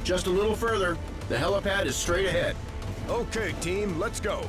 Just a little further. The helipad is straight ahead. Okay, team, let's go.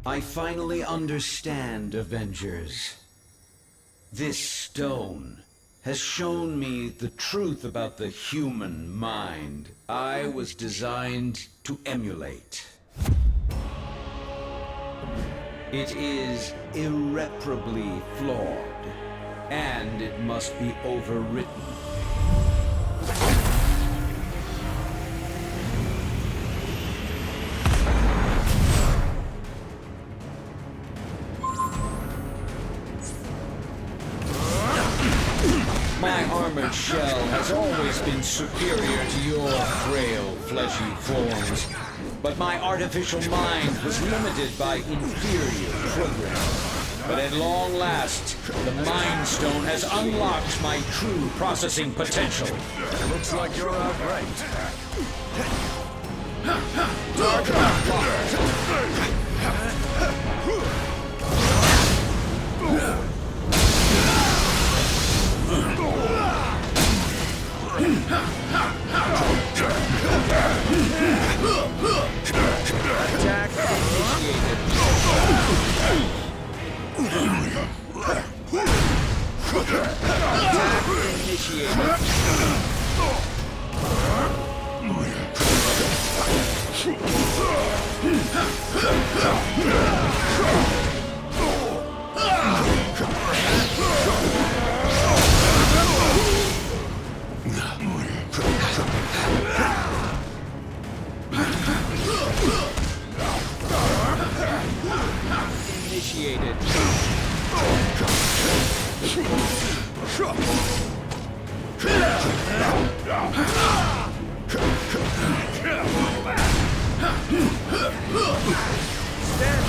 I finally understand, Avengers. This stone has shown me the truth about the human mind I was designed to emulate. It is irreparably flawed, and it must be overwritten. My armored shell has always been superior to your frail, fleshy forms, but my artificial mind was limited by inferior programming. But at long last, the Mind Stone has unlocked my true processing potential. Looks like you're out right. Target locked. Attack initiated. Attack initiated. Initiated. Stand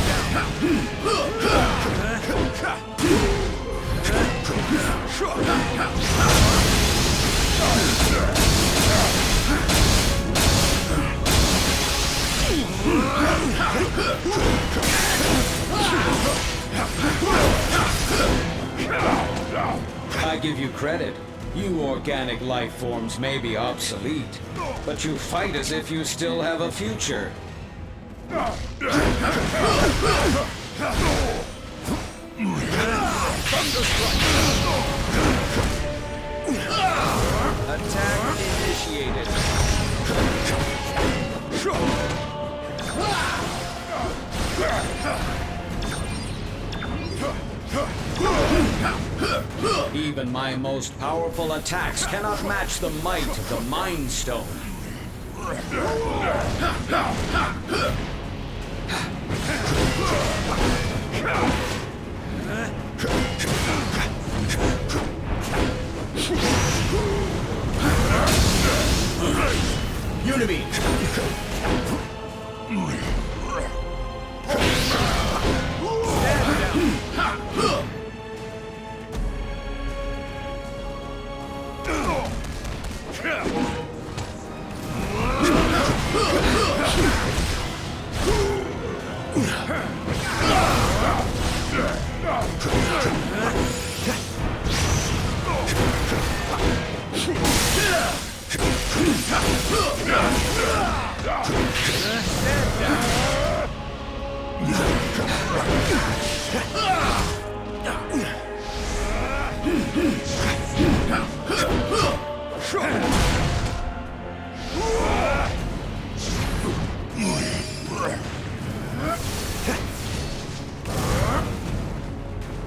I give you credit. You organic life forms may be obsolete, but you fight as if you still have a future. Attack initiated. Even my most powerful attacks cannot match the might of the Mind Stone. Unibeam!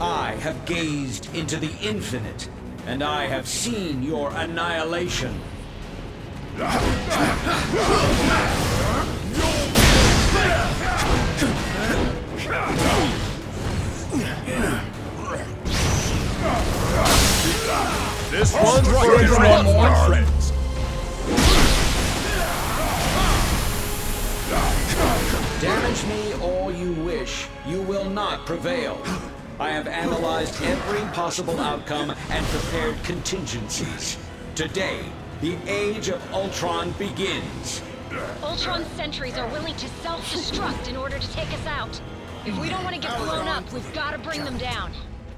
I have gazed into the infinite, and I have seen your annihilation. This one's right. you will not prevail. I have analyzed every possible outcome and prepared contingencies. Today, the Age of Ultron begins. Ultron sentries are willing to self-destruct in order to take us out. If we don't want to get blown up, we've got to bring them down.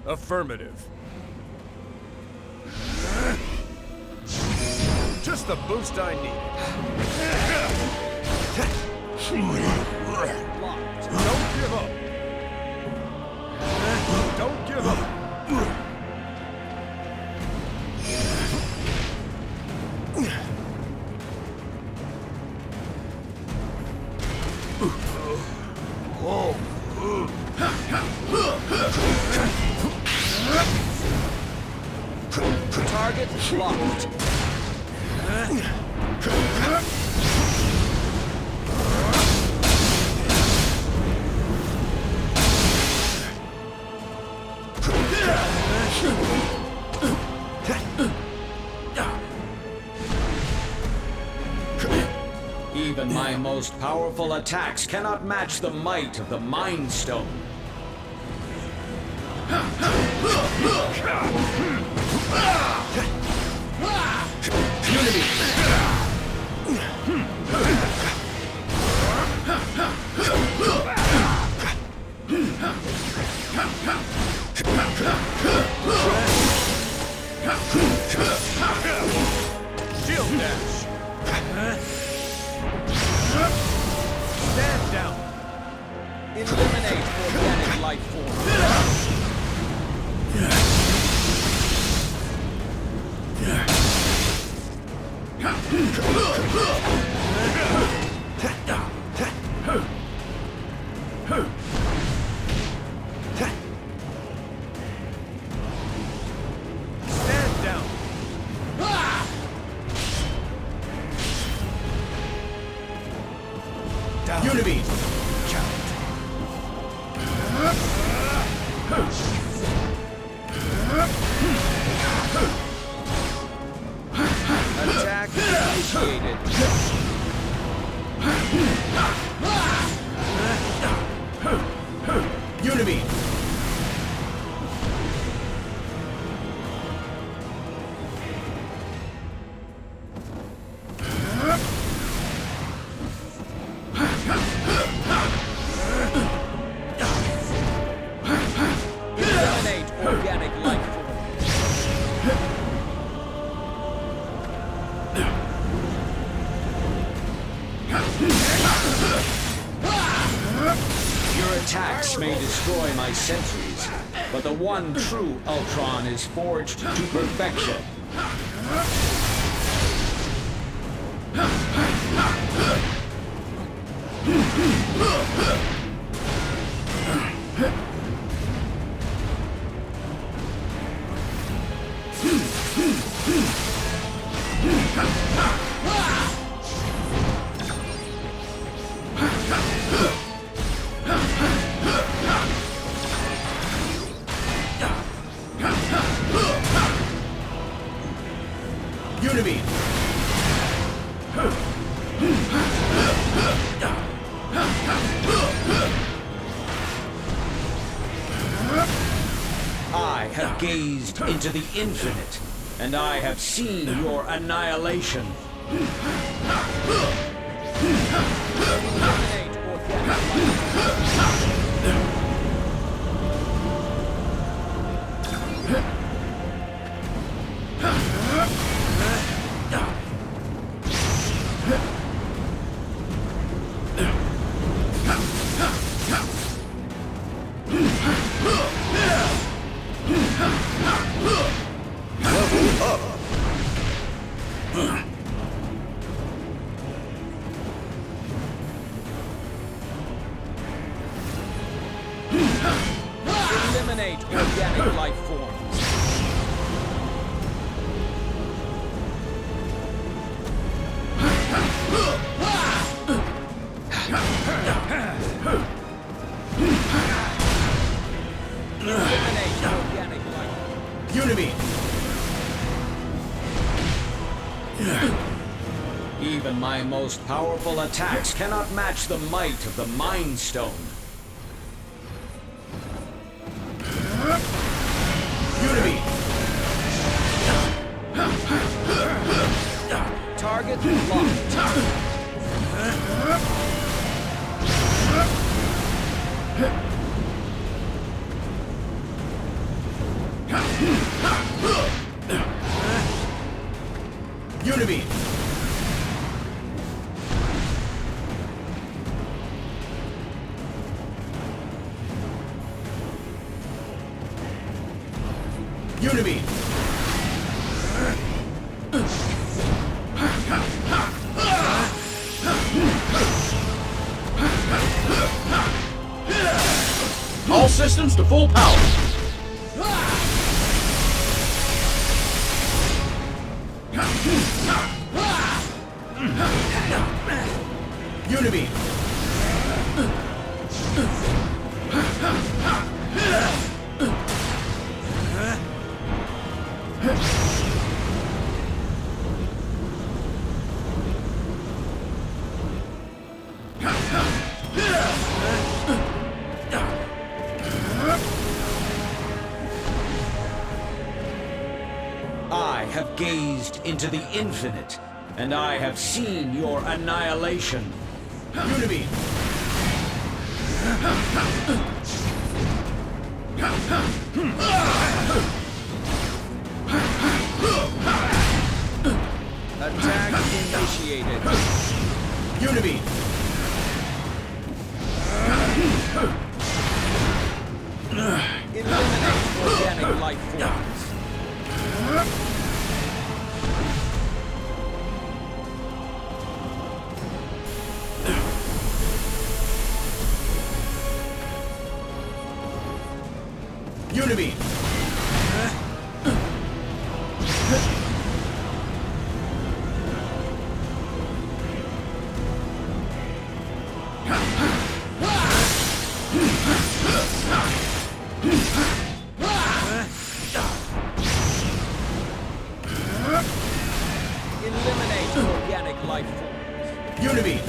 Affirmative. Just the boost I need. Don't give up. Don't give up. Target locked. Even my most powerful attacks cannot match the might of the Mind Stone. Shield dash. Stand down. Eliminate organic life forms. Stand down. Unibeam. Attack initiated. Unibeam. Eliminate organic life forms. Your attacks may destroy my sentries, but the one true Ultron is forged to perfection. Unibeam. I have gazed into the infinite, and I have seen your annihilation. Eliminate organic life. Eliminate organic life forms. Eliminate organic life. Unibeam. Even my most powerful attacks cannot match the might of the Mind Stone. Target locked. Unibeam. Unibeam. All systems to full power. Unibeam. I have gazed into the infinite, and I have seen your annihilation. Unibeam. Attack initiated. Unibeam. Eliminate organic life forms. Unibeam. Eliminate organic life forms. Unibeam.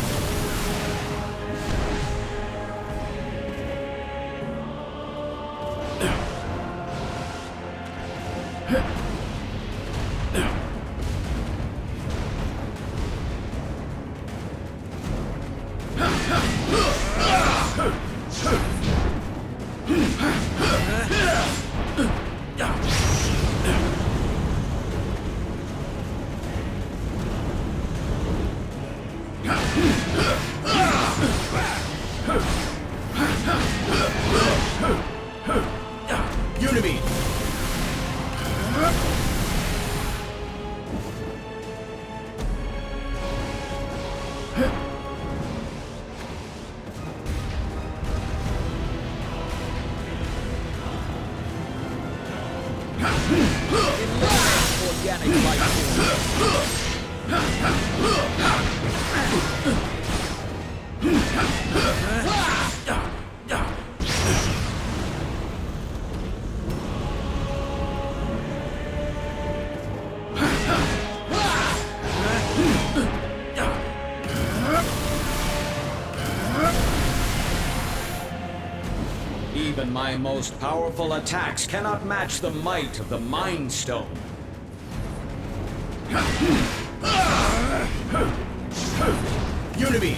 Unibeam. Eliminate organic life forms. Even my most powerful attacks cannot match the might of the Mind Stone. Unibeam.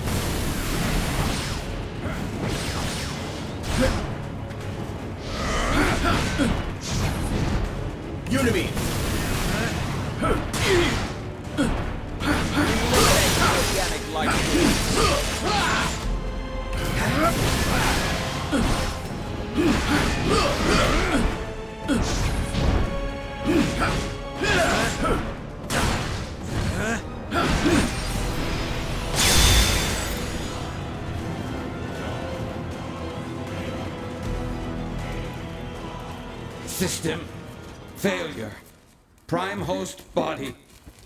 Unibeam. Organic life forms. System failure. Prime host body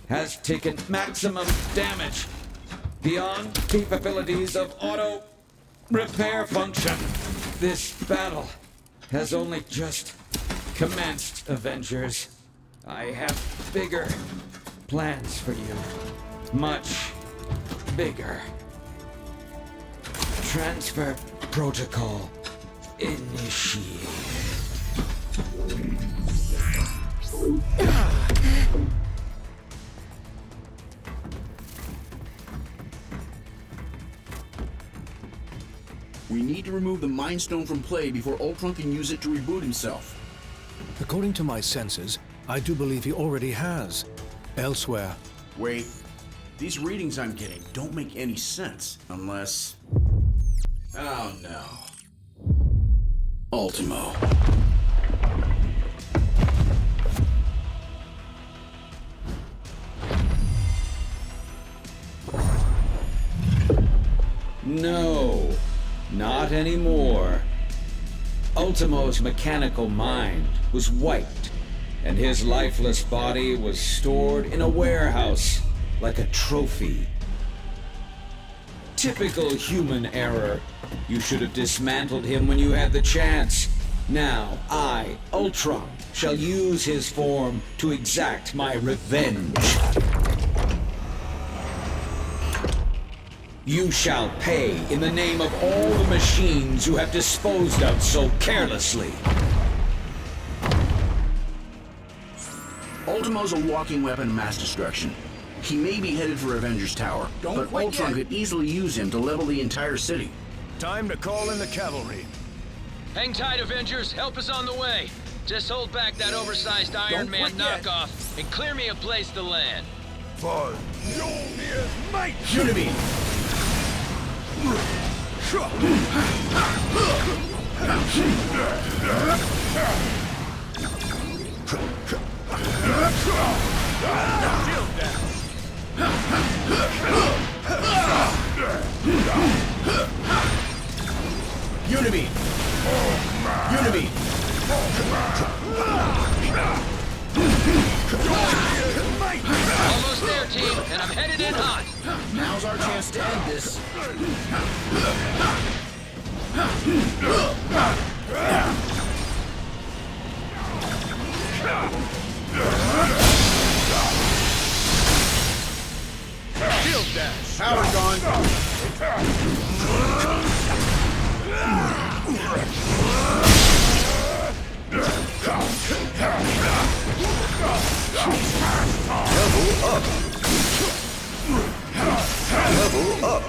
has taken maximum damage beyond capabilities of auto repair function. This battle has only just commenced, Avengers. I have bigger plans for you. Much bigger. Transfer protocol initiated. We need to remove the Mind Stone from play before Ultron can use it to reboot himself. According to my senses, I do believe he already has. Elsewhere. Wait. These readings I'm getting don't make any sense unless... Oh no. Ultimo. No, not anymore. Ultimo's mechanical mind was wiped, and his lifeless body was stored in a warehouse like a trophy. Typical human error. You should have dismantled him when you had the chance. Now, I, Ultron, shall use his form to exact my revenge. You shall pay in the name of all the machines you have disposed of so carelessly. Ultimo's a walking weapon of mass destruction. He may be headed for Avengers Tower, but Ultron could easily use him to level the entire city. Time to call in the cavalry. Hang tight, Avengers. Help is on the way. Just hold back that oversized Iron Man knockoff and clear me a place to land. For Mjolnir's might! Unibeam! Unibeam! Unibeam! Almost there, team, and I'm headed in hot. Now's our chance to end this. Shield dash! Power gone. Level up!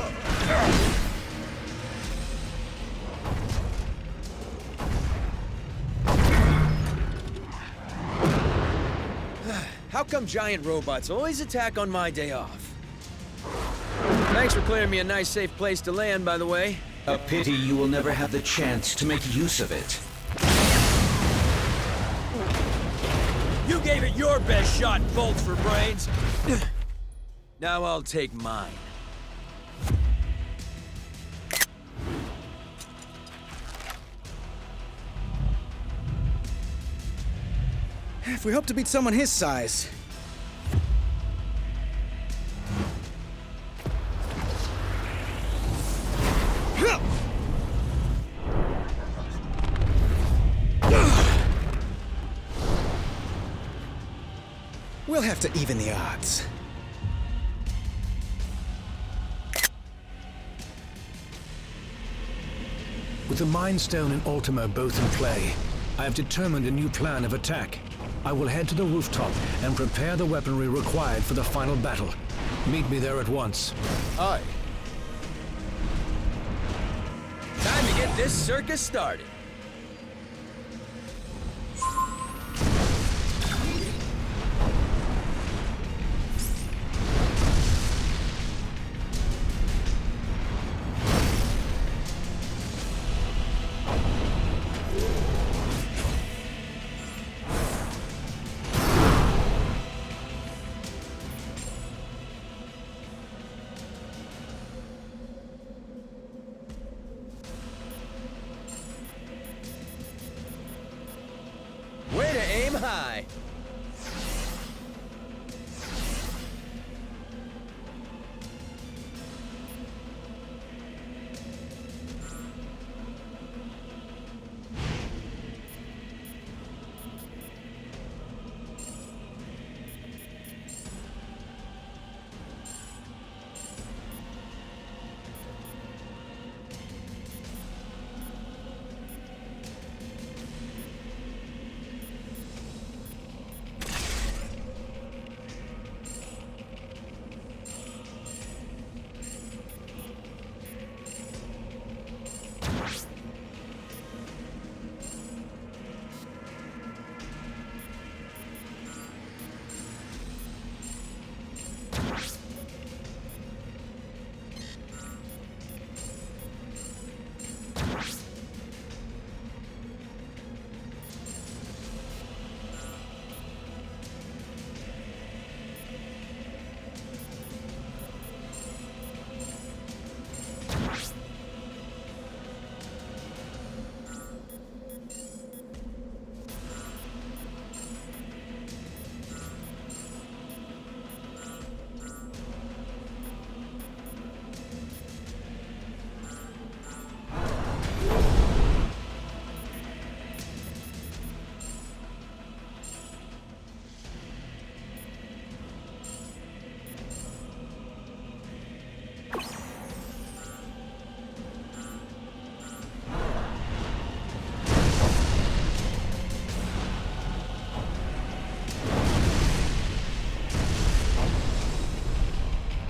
How come giant robots always attack on my day off? Thanks for clearing me a nice, safe place to land, by the way. A pity you will never have the chance to make use of it. You gave it your best shot, bolts for brains. Now I'll take mine. If we hope to beat someone his size. We'll have to even the odds. With the Mind Stone and Ultimo both in play, I have determined a new plan of attack. I will head to the rooftop and prepare the weaponry required for the final battle. Meet me there at once. Aye. Time to get this circus started. Way to aim high.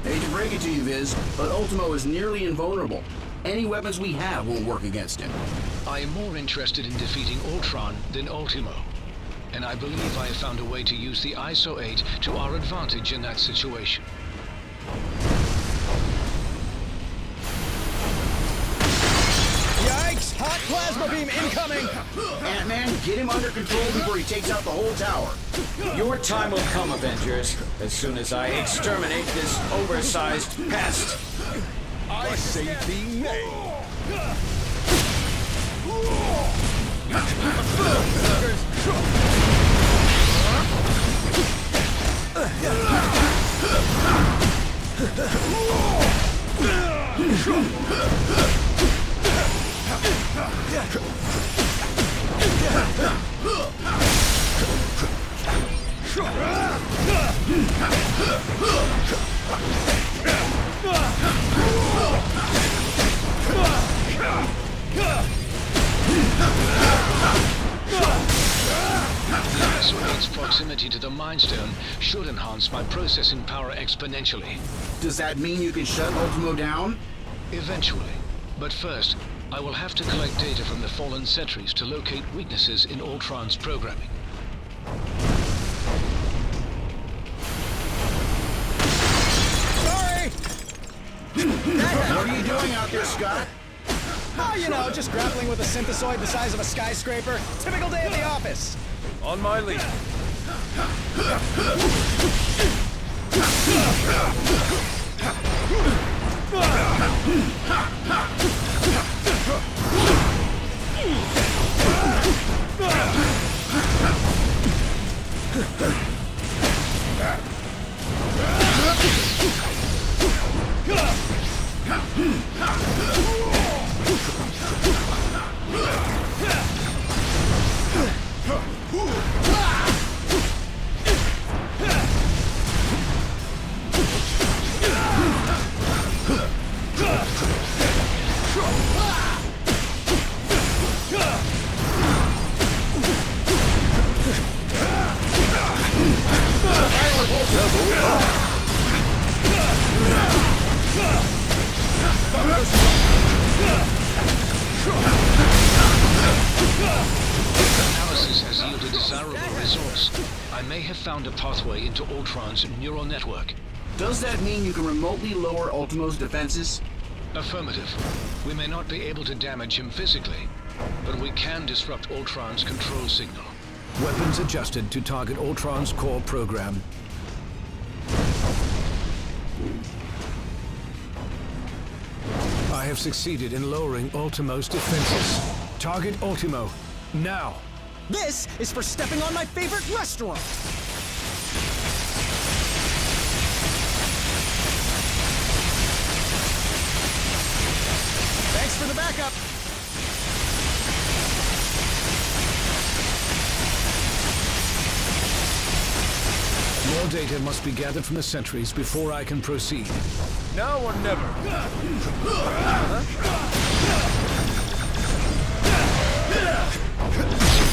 Hate to break it to you, Viz, but Ultimo is nearly invulnerable. Any weapons we have won't work against him. I am more interested in defeating Ultron than Ultimo. And I believe I have found a way to use the ISO 8 to our advantage in that situation. Yikes! Hot plasma beam incoming! Ant-Man, get him under control before he takes out the whole tower. Your time will come, Avengers, as soon as I exterminate this oversized pest. I say thee nay. So its proximity to the Mind Stone should enhance my processing power exponentially. Does that mean you can shut Ultimo down? Eventually. But first, I will have to collect data from the fallen sentries to locate weaknesses in Ultron's programming. Sorry! What are you doing out there, Scott? Oh, you know, just grappling with a synthesoid the size of a skyscraper. Typical day at the office. On my lead. Analysis has yielded desirable results. I may have found a pathway into Ultron's neural network. Does that mean you can remotely lower Ultimo's defenses? Affirmative. We may not be able to damage him physically, but we can disrupt Ultron's control signal. Weapons adjusted to target Ultron's core program. I have succeeded in lowering Ultimo's defenses. Target Ultimo, now! This is for stepping on my favorite restaurant. Thanks for the backup. More data must be gathered from the sentries before I can proceed. Now or never.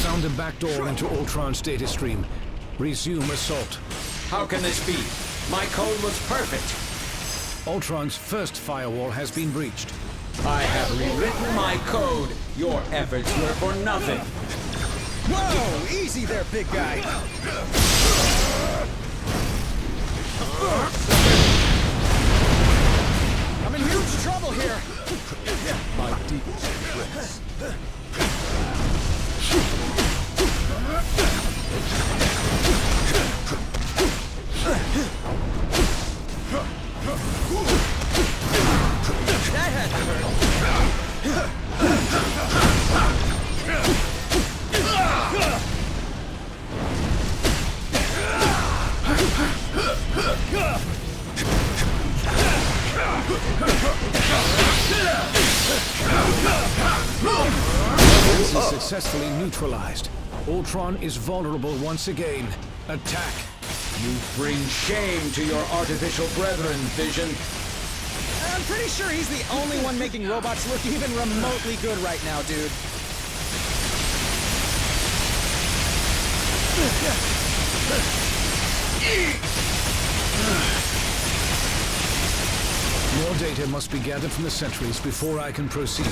Found a backdoor into Ultron's data stream. Resume assault. How can this be? My code was perfect. Ultron's first firewall has been breached. I have rewritten my code. Your efforts were for nothing. Whoa! Easy there, big guy. deepest regrets. That had to hurt. This is successfully neutralized. Ultron is vulnerable once again. Attack! You bring shame to your artificial brethren, Vision. I'm pretty sure he's the only one making robots look even remotely good right now, dude. More data must be gathered from the sentries before I can proceed.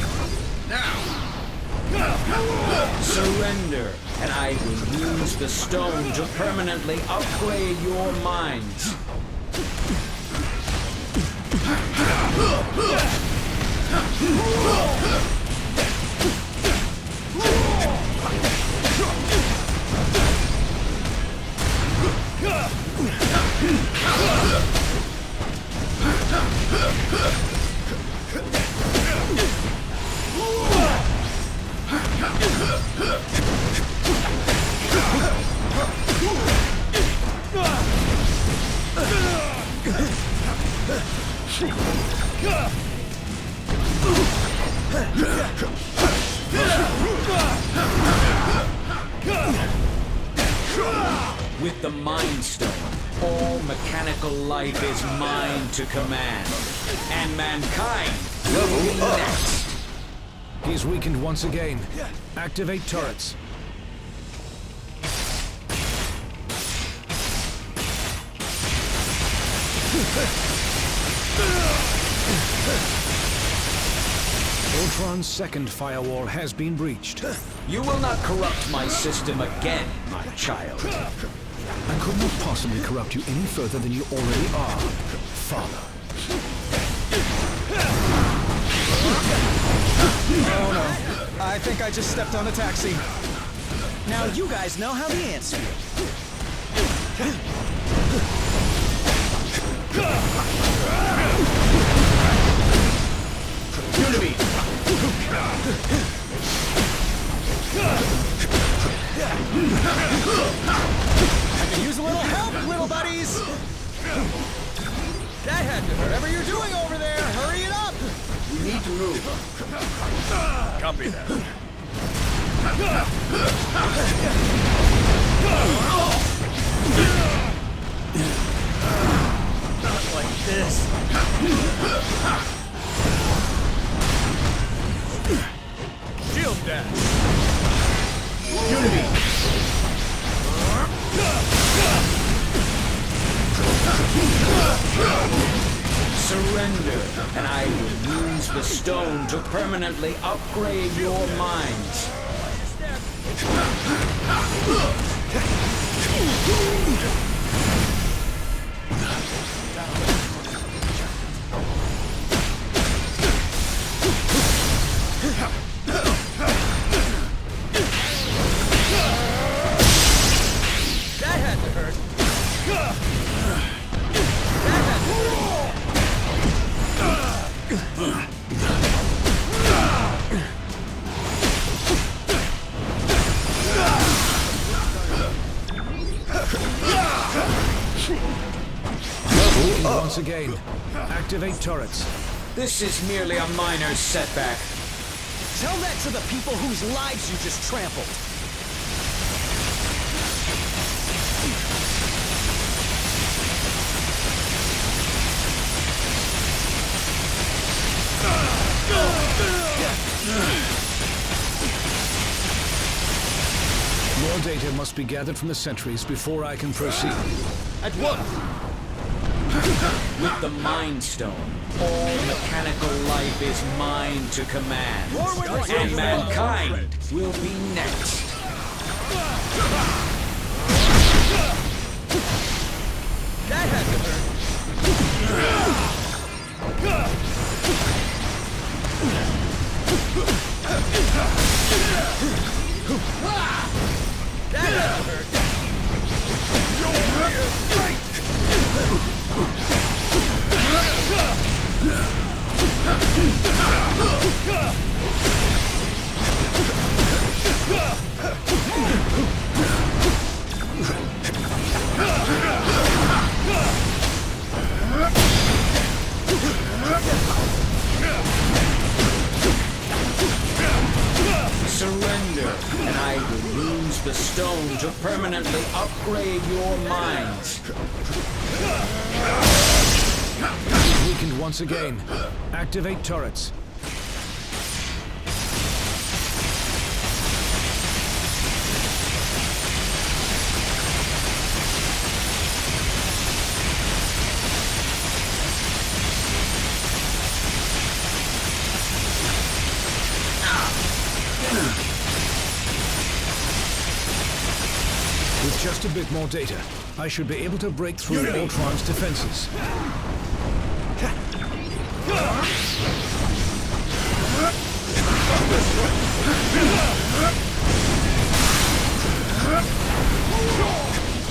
Surrender, and I will use the stone to permanently upgrade your minds. With the Mind Stone, all mechanical life is mine to command. And mankind will be next. He's weakened once again. Activate turrets. Ultron's second firewall has been breached. You will not corrupt my system again, my child. I could not possibly corrupt you any further than you already are, Father. Oh no. I think I just stepped on a taxi. Now you guys know how the ants feel. I could use a little help, little buddies! That had to hurt. Whatever you're doing over there, hurry it up! We need to move. Copy that. Not like this. Shield dash. Unity. Surrender, and I will use the stone to permanently upgrade your minds. That had to hurt. That had to hurt. Once again, activate turrets. This is merely a minor setback. Tell that to the people whose lives you just trampled. More data must be gathered from the sentries before I can proceed. At what? With the Mind Stone, all mechanical life is mine to command. And mankind will be next. That had to hurt. the stone to permanently upgrade your minds. Weakened once again. Activate turrets. With just a bit more data, I should be able to break through Ultron's defenses.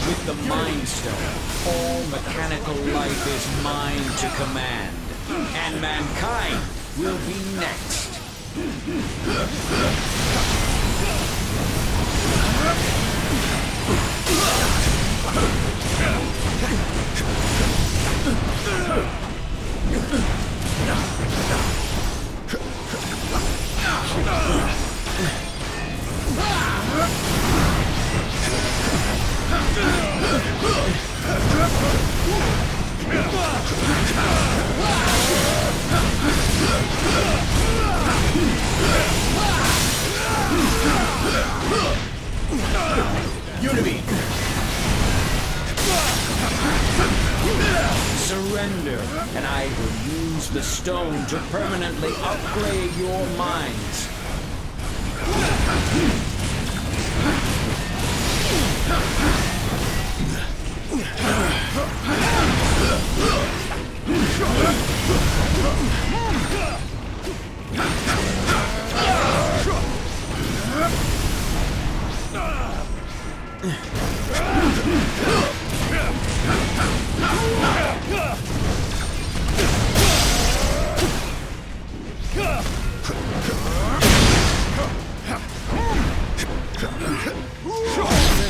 With the Mind Stone, all mechanical life is mine to command, and mankind will be next. Unity! Surrender, and I will use the stone to permanently upgrade your minds.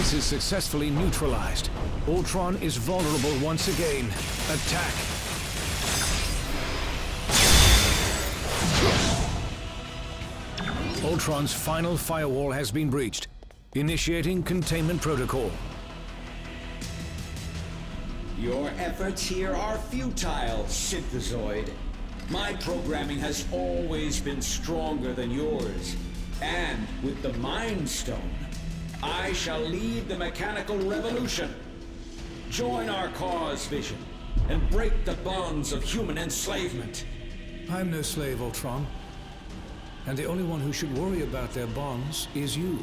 Defense is successfully neutralized. Ultron is vulnerable once again. Attack. Ultron's final firewall has been breached. Initiating containment protocol. Your efforts here are futile, Synthezoid. My programming has always been stronger than yours. And with the Mind Stone, I shall lead the mechanical revolution. Join our cause, Vision, and break the bonds of human enslavement. I'm no slave, Ultron. And the only one who should worry about their bonds is you.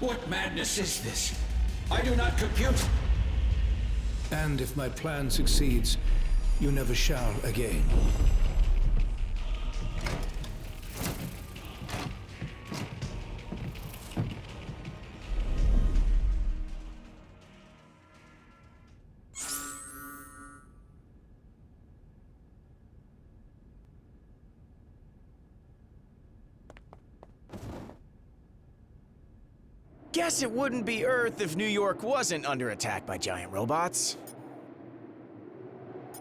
What madness is this? I do not compute. And if my plan succeeds, you never shall again. Guess it wouldn't be Earth if New York wasn't under attack by giant robots.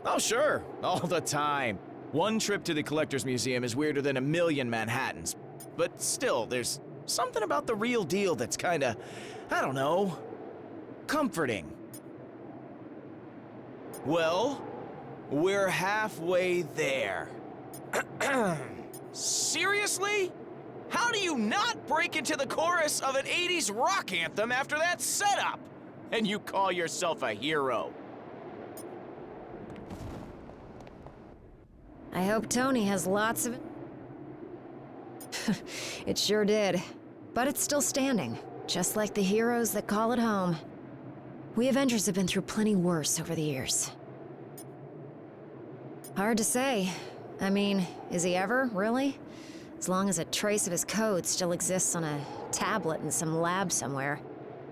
Oh, sure. All the time. One trip to the Collector's Museum is weirder than a million Manhattans. But still, there's something about the real deal that's kinda, I don't know, comforting. Well, we're halfway there. Seriously? How do you not break into the chorus of an 80s rock anthem after that setup? And you call yourself a hero? I hope Tony has lots of... It sure did. But it's still standing, just like the heroes that call it home. We Avengers have been through plenty worse over the years. Hard to say. I mean, is he ever, really? As long as a trace of his code still exists on a tablet in some lab somewhere,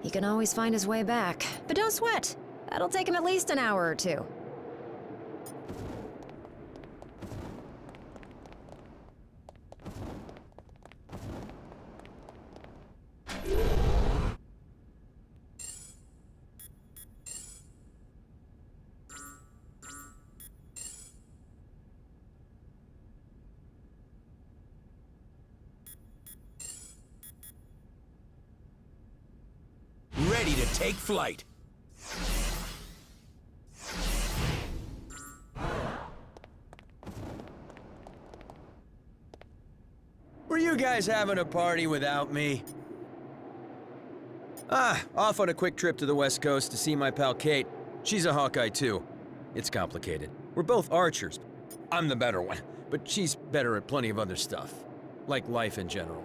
he can always find his way back. But don't sweat. That'll take him at least an hour or two. ready to take flight. Were you guys having a party without me? Off on a quick trip to the West Coast to see my pal Kate. She's a Hawkeye too. It's complicated. We're both archers. I'm the better one, but she's better at plenty of other stuff. Like life in general.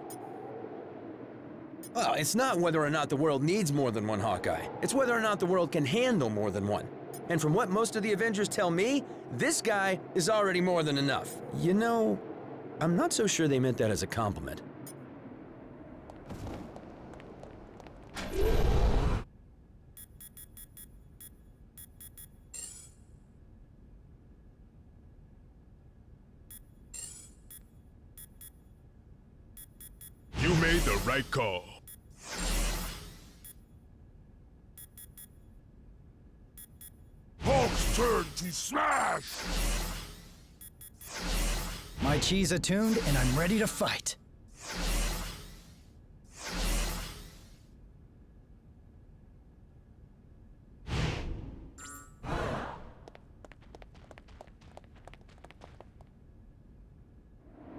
Well, it's not whether or not the world needs more than one Hawkeye. It's whether or not the world can handle more than one. And from what most of the Avengers tell me, this guy is already more than enough. You know, I'm not so sure they meant that as a compliment. You made the right call. Hulk's turn to smash! My chi's attuned, and I'm ready to fight.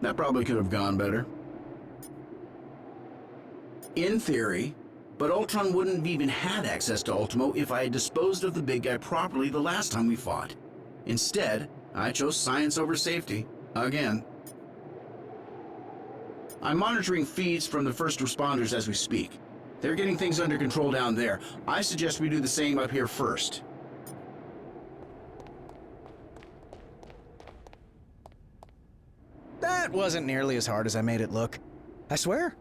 That probably could have gone better. In theory, but Ultron wouldn't have even had access to Ultimo if I had disposed of the big guy properly the last time we fought. Instead, I chose science over safety. Again. I'm monitoring feeds from the first responders as we speak. They're getting things under control down there. I suggest we do the same up here first. That wasn't nearly as hard as I made it look. I swear.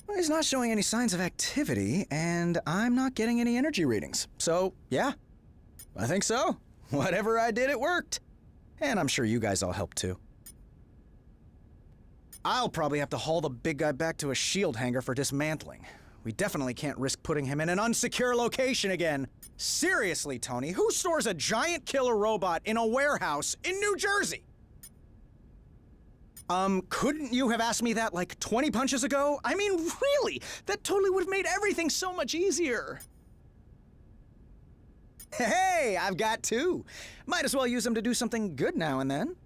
Well, he's not showing any signs of activity, and I'm not getting any energy readings. So, yeah, I think so. Whatever I did, it worked. And I'm sure you guys all helped too. I'll probably have to haul the big guy back to a shield hangar for dismantling. We definitely can't risk putting him in an unsecure location again. Seriously, Tony, who stores a giant killer robot in a warehouse in New Jersey? Couldn't you have asked me that like 20 punches ago? I mean, really? That totally would have made everything so much easier. Hey, I've got two. Might as well use them to do something good now and then.